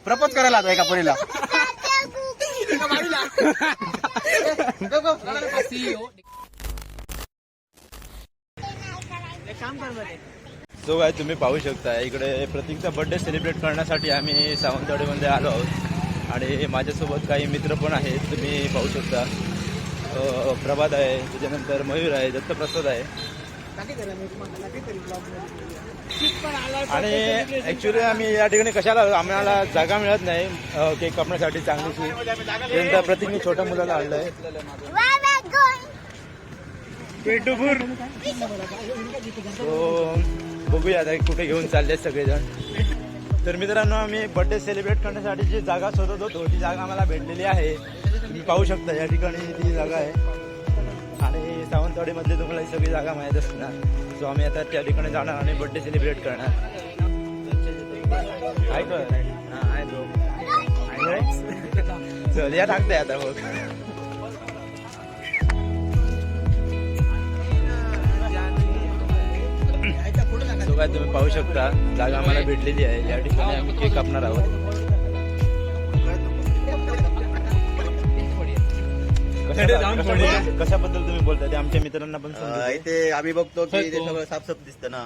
Propose करायला आता एका पोरीला. सो काय तुम्ही पाहू शकता इकडे प्रतीकचा बर्थडे सेलिब्रेट करण्यासाठी आम्ही सावंतवाडीमध्ये आलो आहोत आणि माझ्यासोबत काही मित्र पण आहेत. तुम्ही पाहू शकता प्रभात आहे, त्याच्यानंतर मयूर आहे, दत्तप्रसाद आहे. आणि ऍक्च्युली आम्ही या ठिकाणी कशाला आम्हाला जागा मिळत नाही केक कापण्यासाठी चांगलीशी. त्यानंतर प्रतीकने छोट्या मुलाला आणलंय. तो बघूया आता कुठे घेऊन चालले सगळेजण. तर मित्रांनो आम्ही बर्थडे सेलिब्रेट करण्यासाठी जी जागा शोधत होतो ती जागा आम्हाला भेटलेली आहे. तुम्ही पाहू शकता या ठिकाणी ती जागा आहे आणि सावंतवाडीमध्ये तुम्हाला ही सगळी जागा माहीत असणार. सो आम्ही आता त्या ठिकाणी जाणार आणि बर्थडे सेलिब्रेट करणार. चल या टाकते आता मग. सो काय तुम्ही पाहू शकता जागा आम्हाला भेटलेली आहे. या ठिकाणी आम्ही केक कापणार आहोत. कशाबद्दल तुम्ही बोलताय ते आमच्या मित्रांना पण इथे आम्ही बघतो की ते सगळं साफसाफ दिसतं ना.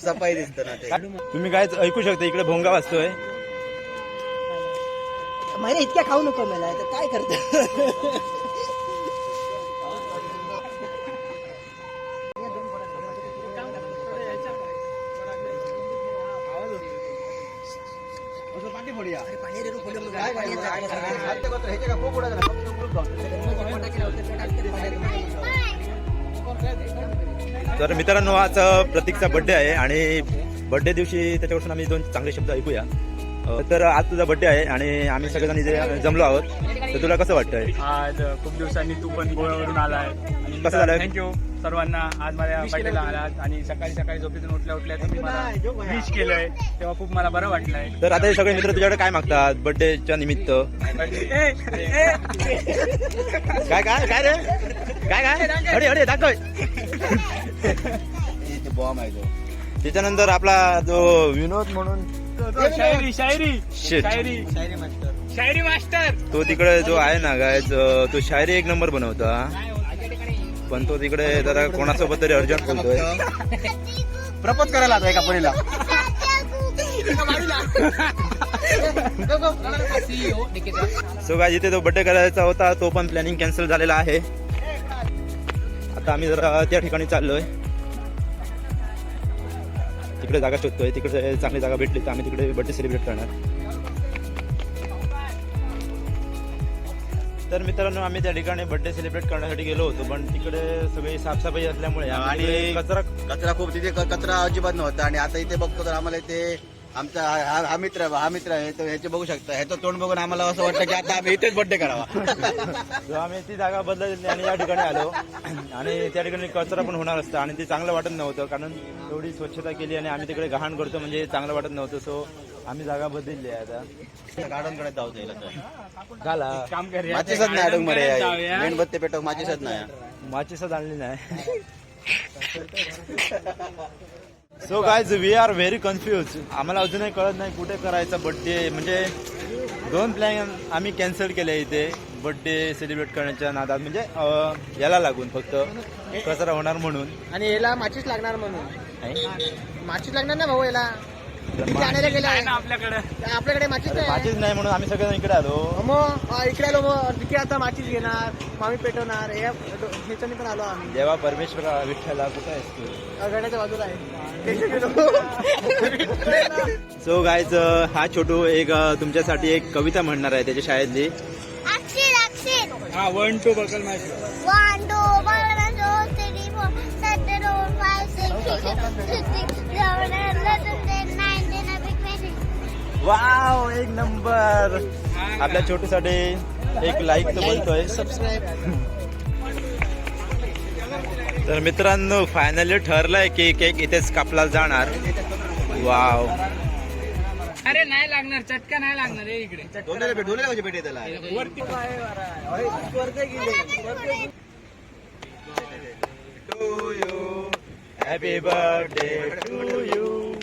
सफाई दिसतं ना ते. तुम्ही काय ऐकू शकता इकडे भोंगा वाजतोय. महिने इतक्या खाऊ नको मला काय करत. तर मित्रांनो आज प्रतीकचा बर्थडे आहे आणि बर्थडे दिवशी त्याच्यापासून आम्ही 2 चांगले शब्द ऐकूया. तर आज तुझा बर्थडे आहे आणि आम्ही सगळेजण इथे जमलो आहोत. तर तुला कसं वाटतंय? आज खूप दिवसांनी तू पण गोव्यावरून आलाय. कसं झालं? थँक्यू सर्वांना आज माझ्या बर्थडेला आलात आणि सकाळी झोपेतून उठल्या तुम्ही मला विश केलंय तेव्हा खूप मला बरं वाटलंय. तर आता हे सगळे मित्र तुझ्याकडे काय मागतात बर्थडेच्या निमित्त? काय काय काय रे काय अरे अरे दाखव. बॉम्ब आहे तो. त्याच्यानंतर आपला जो विनोद म्हणून शायरी मास्टर तो तिकडे जो आहे ना काय तो शायरी एक नंबर बनवतो. पण तो तिकडे जरा कोणासोबत तरी अर्जंट बोलतोय. प्रपोज करायला आता एका पोरीला. सो काय जिथे तो बर्थडे करायचा होता तो पण प्लॅनिंग कॅन्सल झालेला आहे. आता आम्ही जरा त्या ठिकाणी चाललोय. तिकडे जागा शोधतोय. तिकडे चांगली जागा भेटली तर आम्ही तिकडे बर्थडे सेलिब्रेट करणार. तर मित्रांनो आम्ही त्या ठिकाणी बर्थडे सेलिब्रेट करण्यासाठी गेलो होतो पण तिकडे सगळी साफसफाई असल्यामुळे आणि कचरा खूप तिथे कचरा अजिबात नव्हता. आणि आता इथे बघतो तर आम्हाला इथे आमचा हा मित्र आहे तो ह्याचे बघू शकता. ह्याचं तोंड बघून आम्हाला असं वाटतं की आता आम्ही इथेच बर्थडे करावा. आम्ही ती जागा बदलली आणि या ठिकाणी आलो आणि त्या ठिकाणी कचरा पण होणार असतं आणि ते चांगलं वाटत नव्हतं कारण एवढी स्वच्छता केली आणि आम्ही तिकडे घाण करतो म्हणजे चांगलं वाटत नव्हतं. सो आम्ही जागा बदलली आहे आता. गार्डनकडे जाऊ जाईल झाला काम कर माचीसच नाही अडून मध्ये मेणबत्ती पेटव माचीसच नाही. माचीसच आणली नाही. So guys we are very confuse. आम्हाला अजूनही कळत नाही कुठे करायचा बर्थडे. म्हणजे 2 प्लॅन आम्ही कॅन्सल केले इथे बर्थडे सेलिब्रेट करण्याच्या नादात. म्हणजे याला लागून फक्त कचरा होणार म्हणून आणि याला माचीस लागणार म्हणून. माचीस लागणार ना भाऊ याला. आणायला गेला आपल्याकडे माचीस माचीच नाही म्हणून आम्ही सगळेजण इकडे आलो. मग इकडे आलो. मग तिथे आता माचीस घेणार मामी पेटवणार ह्याच्याने पण आलो आम्ही. देवा परमेश्वरा विठ्ठला कुठे आहेस तू? गड्याच्या बाजूला आहे. सो गायज हा छोटू एक तुमच्यासाठी एक कविता म्हणणार आहे त्याच्या शाळेतली. हा 1 2 बकल माझी 1 2 3 4 7 8 5 6 वाव एक नंबर. आपल्या छोटूसाठी एक लाईक तर बोलतोय. तर मित्रांनो फायनली ठरलंय की केक इथेच कापला जाणार. वाव अरे नाही लागणार चटका नाही लागणार इकडे. दोन्ही भेटे त्याला. Happy birthday to you.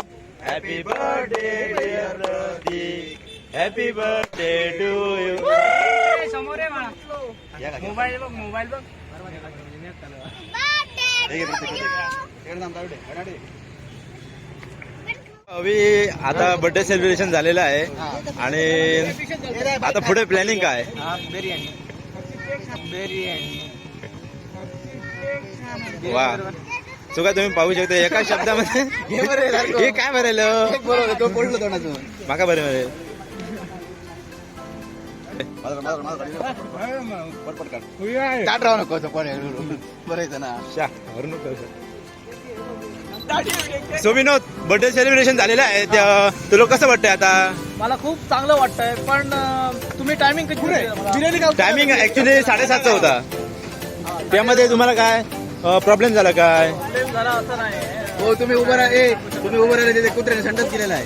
Happy birthday dear Pratik, happy birthday to you. समोर आहे मला मोबाईल बघ मोबाईल बघ. अवी आता बर्थडे सेलिब्रेशन झालेलं आहे आणि आता पुढे प्लॅनिंग काय? वा सो काय तुम्ही पाहू शकता एका शब्दामध्ये हे काय भरेलं बरोबर तो पडलो तोंडातून. माका बरे बरे ताट राहू नको बरं ना. शा भरू नको. सो विनोद बर्थडे सेलिब्रेशन झालेलं आहे तुला कसं वाटतंय आता? मला खूप चांगलं वाटतंय पण तुम्ही टायमिंग कधी बिर्याणी टायमिंग ऍक्च्युली 7:30चा होता. त्यामध्ये तुम्हाला काय प्रॉब्लेम झाला काय? जरा असं नाही हो तुम्ही उभं राहिले तिथे कुत्र्याने संडास केलेला आहे.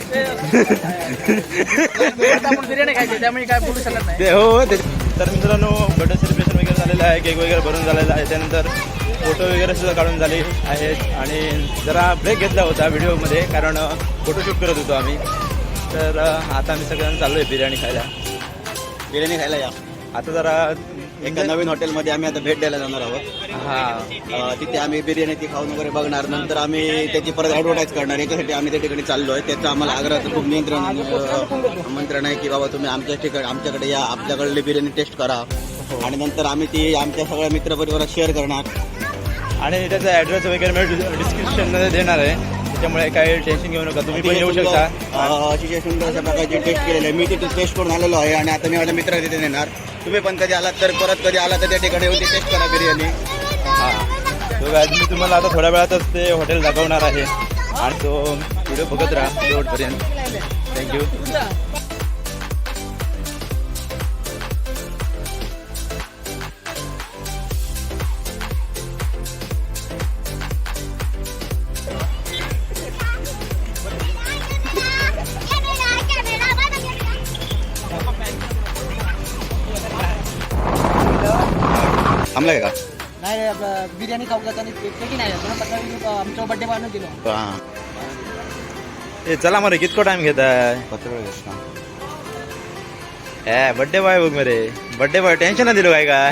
आपण बिर्याणी खायची त्यामुळे काय बोलू शकत नाही. ते हो तर मित्रांनो बर्थडे सेलिब्रेशन वगैरे झालेलं आहे, केक वगैरे भरून झालेला आहे, त्यानंतर फोटो वगैरे सुद्धा काढून झाले आहेत आणि जरा ब्रेक घेतला होता व्हिडिओमध्ये कारण फोटोशूट करत होतो आम्ही. तर आता आम्ही सगळ्यांना चाललो आहे बिर्याणी खायला या. आता जरा एका नवीन हॉटेलमध्ये आम्ही आता भेट द्यायला जाणार आहोत. हा तिथे आम्ही बिर्याणी ती खाऊन वगैरे बघणार. नंतर आम्ही त्याची परत ऍडव्हर्टाईज करणार. याच्यासाठी आम्ही त्या ठिकाणी चाललोय. त्याचं आम्हाला आग्रहाचं खूप आमंत्रण आहे की बाबा तुम्ही आमच्याकडे या, आपल्याकडली बिर्याणी टेस्ट करा आणि नंतर आम्ही ती आमच्या सगळ्या मित्रपरिवारात शेअर करणार. आणि त्याचा ॲड्रेस वगैरे मी डिस्क्रिप्शनमध्ये देणार आहे, त्याच्यामुळे काही टेन्शन घेऊ नका, तुम्ही पण येऊ शकता. अतिशय सुंदर अशा प्रकारची टेस्ट केलेली आहे. मी तिथे टेस्ट करून आलेलो आहे आणि आता मी माझ्या मित्र तिथे नेणार. तुम्ही पण कधी आलात तर परत कधी आला तर त्या ठिकाणी येऊन ती टेस्ट करा बिर्याणी. हां तो आज मी तुम्हाला आता थोड्या वेळातच ते हॉटेल दाखवणार आहे आणि तो व्हिडिओ बघत राहा शेवटपर्यंत. थँक्यू. थांबलाय का? नाही बिर्याणी खाऊ जाताना पेटी नाही आमचा बड्डे बनवून दिलो. हां ए चला मरे कितको टाइम घेताय? ए बर्थडे बॉय बघ मरे, बर्थडे बॉय टेन्शन दिलो काय काय?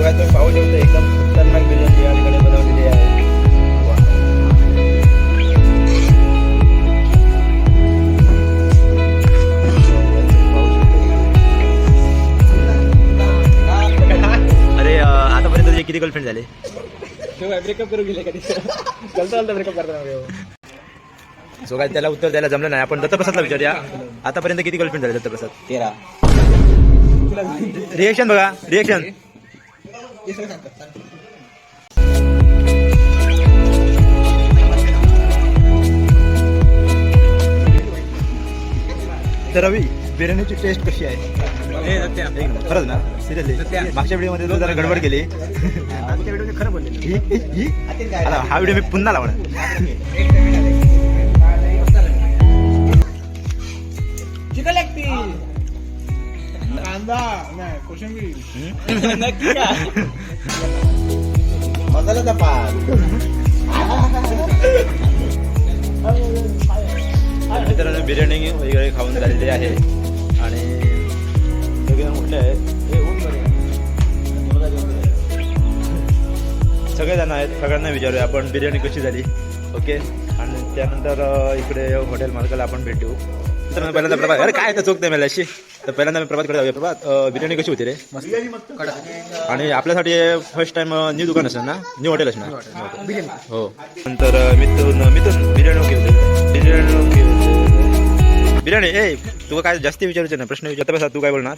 तुम्ही पाहू शकता एकदम खतरनाक बिर्याणी या ठिकाणी बनवलेली आहे. अरे आतापर्यंत तुझे किती गर्लफ्रेंड झाले? ब्रेकअप करून गेले कधी चालतं ब्रेकअप करताना. सो काय त्याला उत्तर द्यायला जमलं नाही. आपण दत्तप्रसादला विचारूया आतापर्यंत किती गर्लफ्रेंड झाले दत्तप्रसाद? 13. रिएक्शन बघा रिएक्शन. तर रवी बिर्याणीची टेस्ट कशी आहे? खरंच ना सिरियसली मागच्या व्हिडिओ मध्ये जरा गडबड केली. खरं बोलले. आता हा व्हिडिओ मी पुन्हा लावणार. चिकन लागतील कांदा नाही कोशिंबीर नक्की का? मसाल्याचा पाक. मित्रांनो बिर्याणी वगैरे खाऊन झालेली आहे आणि सगळे मोठे आहेत. सगळेजण आहेत, सगळ्यांना विचारूया आपण बिर्याणी कशी झाली. ओके आणि त्यानंतर इकडे हॉटेल मालकाला आपण भेट देऊ. तर पहिल्यांदा प्रभात अरे काय तर चोखते मला अशी. तर पहिल्यांदा मी प्रभातकडे जाऊया. प्रभात बिर्याणी कशी होती रे? आणि आपल्यासाठी फर्स्ट टाइम न्यू दुकान असेल ना, न्यू हॉटेल असेल ना? हो. नंतर मिथून बिर्याणी बिर्याणी ए तू काय जास्त विचारायचं नाही, प्रश्न विचारता बसा. तू काय बोलणार?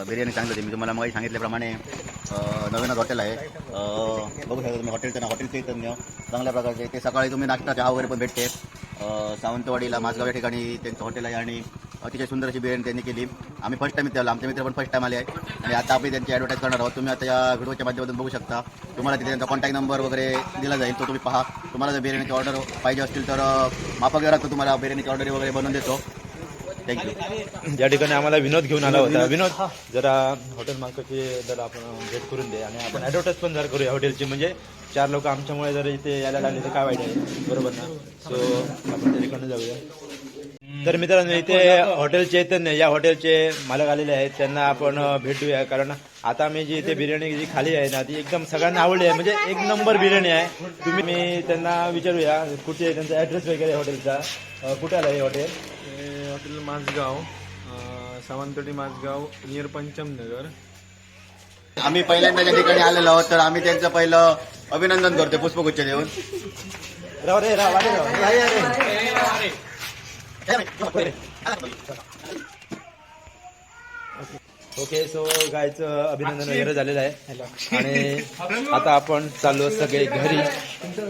बिर्याणी चांगली होती. मी तुम्हाला मग सांगितल्याप्रमाणे नवीनच हॉटेल आहे. बघू शकता तुम्ही हॉटेलचं ना, हॉटेलचे तज्ञ चांगल्या प्रकारचे. ते सकाळी तुम्ही नाश्ता चहा वगैरे पण भेटते. सावंतवाडीला माझगाव या ठिकाणी त्यांचं हॉटेल आहे आणि अतिशय सुंदर अशी बिर्याणी त्यांनी केली. आम्ही फर्स्ट टाइम इथे आलो, आमचे मित्र पण फर्स्ट टाइम आले आहे आणि आता आपण त्यांची ॲडव्हर्टाईज करणार आहोत. तुम्ही आता या व्हिडिओच्या माध्यमातून बघू शकता. तुम्हाला तिथे त्यांचा कॉन्टॅक्ट नंबर वगैरे दिला जाईल, तो तुम्ही पहा. तुम्हाला जर बिर्याणीची ऑर्डर पाहिजे असतील तर माफक दरात तुम्हाला बिर्याणीची ऑर्डर वगैरे बनवून देतो. थँक्यू. या ठिकाणी आम्हाला विनोद घेऊन आला होता. विनोद, जरा हॉटेल मालकाची जरा आपण भेट करून दे आणि आपण ॲडव्हर्टाईज पण जर करूया हॉटेलची. म्हणजे 4 लोक आमच्यामुळे जर इथे यायला लागले तर काय वाईट आहे, बरोबर ना? सो आपण त्या ठिकाणी जाऊया. तर मित्रांनो, इथे हॉटेल चैतन्य या हॉटेलचे मालक आलेले आहेत, त्यांना आपण भेटूया. कारण आता मी जी इथे बिर्याणी जी खाली आहे ना, ती एकदम सगळ्यांना आवडली आहे. म्हणजे एक नंबर बिर्याणी आहे. तुम्ही मी त्यांना विचारूया कुठे आहे, त्यांचा ॲड्रेस वगैरे हॉटेलचा. कुठे आला आहे hotel? Hotel Mazgaon, Sawantwadi Mazgaon, near Panchamnagar. आम्ही पहिल्यांदा या ठिकाणी आलेलो आहोत, तर आम्ही त्यांचं पहिलं अभिनंदन करतोय पुष्पगुच्छ देऊन. राव रे, राव, वाटे राव. ओके, सो गायचं अभिनंदन वगैरे झालेलं आहे आणि आता आपण चाललो सगळे घरी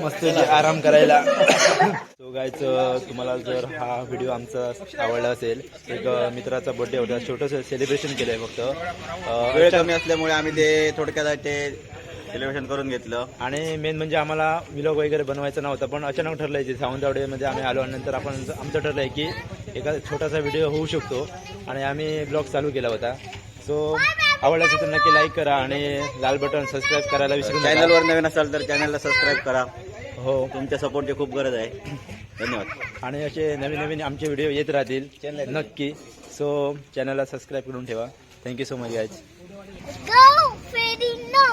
मस्त आराम करायला. सो गायचं, तुम्हाला जर हा व्हिडिओ आमचा आवडला असेल, एक मित्राचा बर्थडे होता, छोटंसं सेलिब्रेशन केलंय. फक्त वेळ कमी असल्यामुळे आम्ही ते थोडक्यात ते सेलिब्रेशन करून घेतलं. आणि मेन म्हणजे आम्हाला व्लॉग वगैरे बनवायचा नव्हता, पण अचानक ठरलं आहे सावंतवाडीमध्ये आम्ही आलो आणि नंतर आपण आमचं ठरलं आहे की एका छोटासा व्हिडिओ होऊ शकतो आणि आम्ही ब्लॉग चालू केला होता. सो आवडला असेल तर नक्की लाईक करा आणि लाल बटन सबस्क्राईब करायला विसरू नका. चॅनलवर नवीन असाल तर चॅनलला सबस्क्राईब करा. हो, तुमच्या सपोर्टची खूप गरज आहे. धन्यवाद. आणि असे नवीन नवीन आमचे व्हिडिओ येत राहतील नक्की. सो चॅनलला सबस्क्राईब करून ठेवा. Thank you so much guys. Go Freddy no.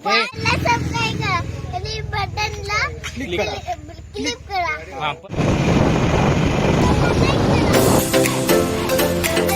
ला सबस्क्राइब करा आणि बटनला क्लिक करा.